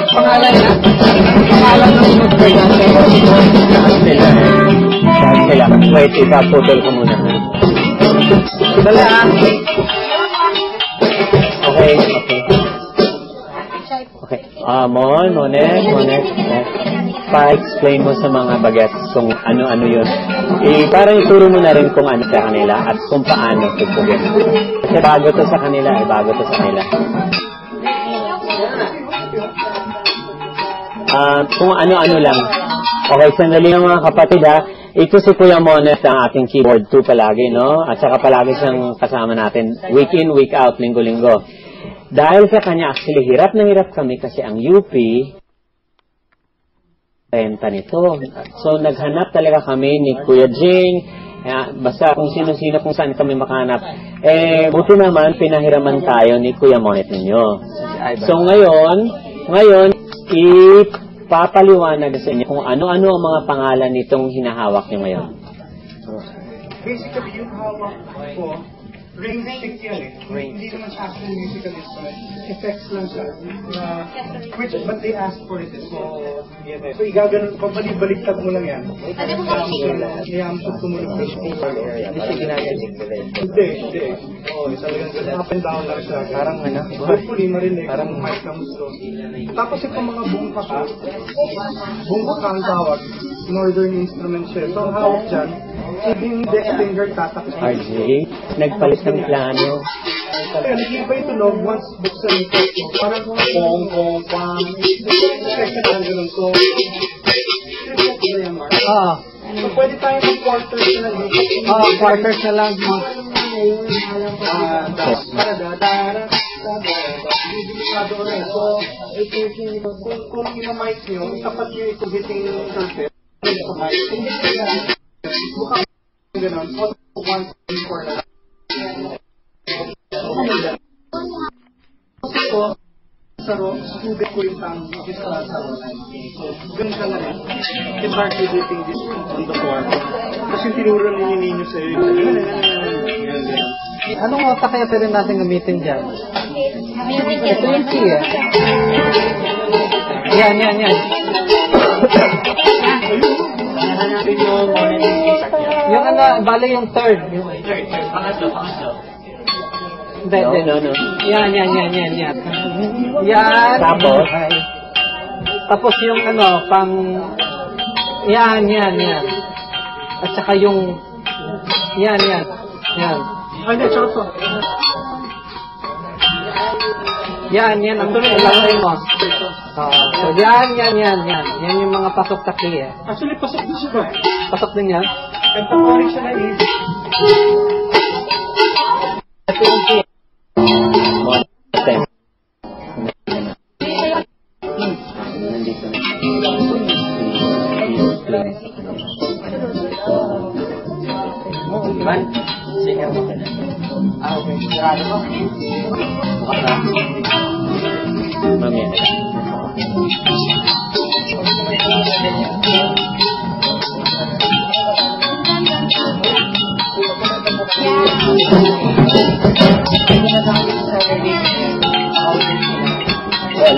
Pangalan na? Pangalan ng mag-presenter? Sila. Wait, ipaputol ko muna. Dali ah. Okay. Monet. Pa-explain mo sa mga bagets kung ano-ano yun. Parang ituro mo na rin kung ano sa kanila at kung paano tugtugin. Kasi bago to sa kanila. Kung ano-ano lang. Okay, sandali lang mga kapatid ha. Ito si Kuya Monet, ang ating keyboard 2 palagi, no? At saka palagi siyang kasama natin week in, week out, linggo-linggo. Dahil sa kanya, actually, hirap na hirap kami kasi ang UP, renta nito. So, naghanap talaga kami ni Kuya Jing, basta kung sino-sino, kung saan kami makahanap. Buti naman, pinahiraman tayo ni Kuya Monet ninyo. So, ngayon, ipapaliwanag sa inyo kung ano-ano ang mga pangalan nitong hinahawak nyo ngayon. Basically, yung hawak ko, ring stick yan eh. Hindi naman actually musical instrument. Effects lang siya. But they asked for it. So igaganon, pabalik-baliktad mo lang yan. Iyampot tumulog na siya. Hindi siya ginagaling. Hindi. Talagang up and down lang siya. Parang hopefully marinig. Parang mic na gusto. Tapos yung mga bungka ka, ang tawag. Northern instrument siya. So ang hawak dyan, yung deck finger tatak siya. RJ, nagpalit ng plano. Kaya nag-iba yung tunog once buksan ito. Parang kong, pang. Second ganun ko. So pwede tayo mag-quarters na lang. Quarters na lang. Kung ina-mic nyo, tapat nyo ito hitting surface. Bukang ganun. Once before na lang. Ito, sa rock, tubig ko yung tang sa rock. Ganun ka na rin. You start editing this on the floor. Tapos yung tinuro ninyo sa iyo. Anong otak kaya pwede natin gamitin dyan? Ito yung key eh. Yan. Yung bali yung third. Pangatlo. Hindi. No. Yan. Yan. Tapos yung pang... Yan. At saka yung... Yan. Hindi, tsaka to. Yan. Ang lalagay mo. So, yan. Yan yung mga pasok sa key eh. Actually, pasok din siya ba? Pasok din yan? Contemporary siya na easy. Ito yung key. Nandito na. Man, sige mo ka na. Okay. Sarado mo? Mamaya.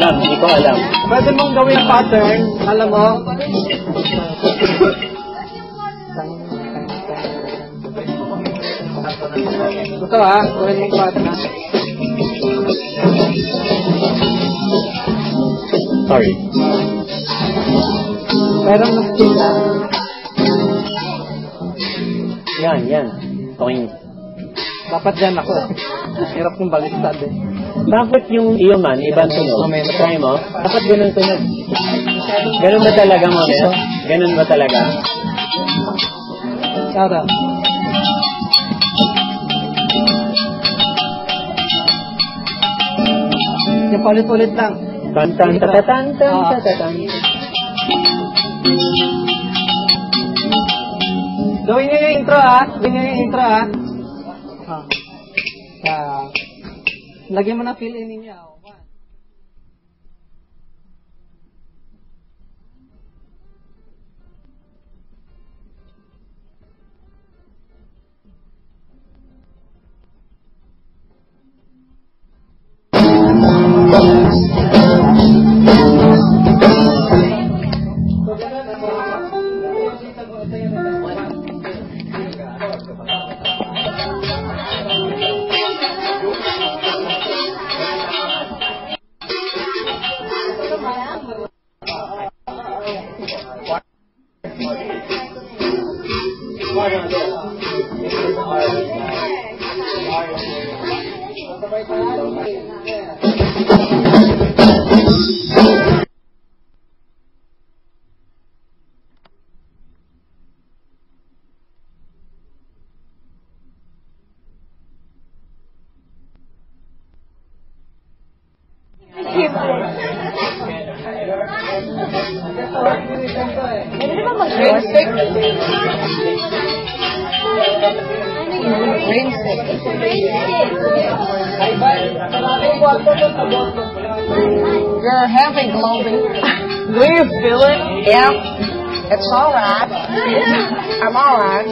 Hindi ko alam. Pwede mong gawin pattern, alam mo? Ito gawin mong pattern. Sorry. Pero nag-stick na. Yan. Toing. Dapat dyan ako eh. Hirap kong baliktad eh. Bakit yung iyo man, ibang tunog? Try mo? Bakit ganun tunog? Ganun ba talaga mo, Nel? Ganun ba talaga? Sara. Yung palit-ulit lang. Tan-tan, tatatan, tatatan. Gawin niyo yung intro lagyan mo na fill in niya. Pwede ba mag-brain stick? Brain stick. You're heavy glowing. Do you feel it? Yeah. It's alright. I'm alright.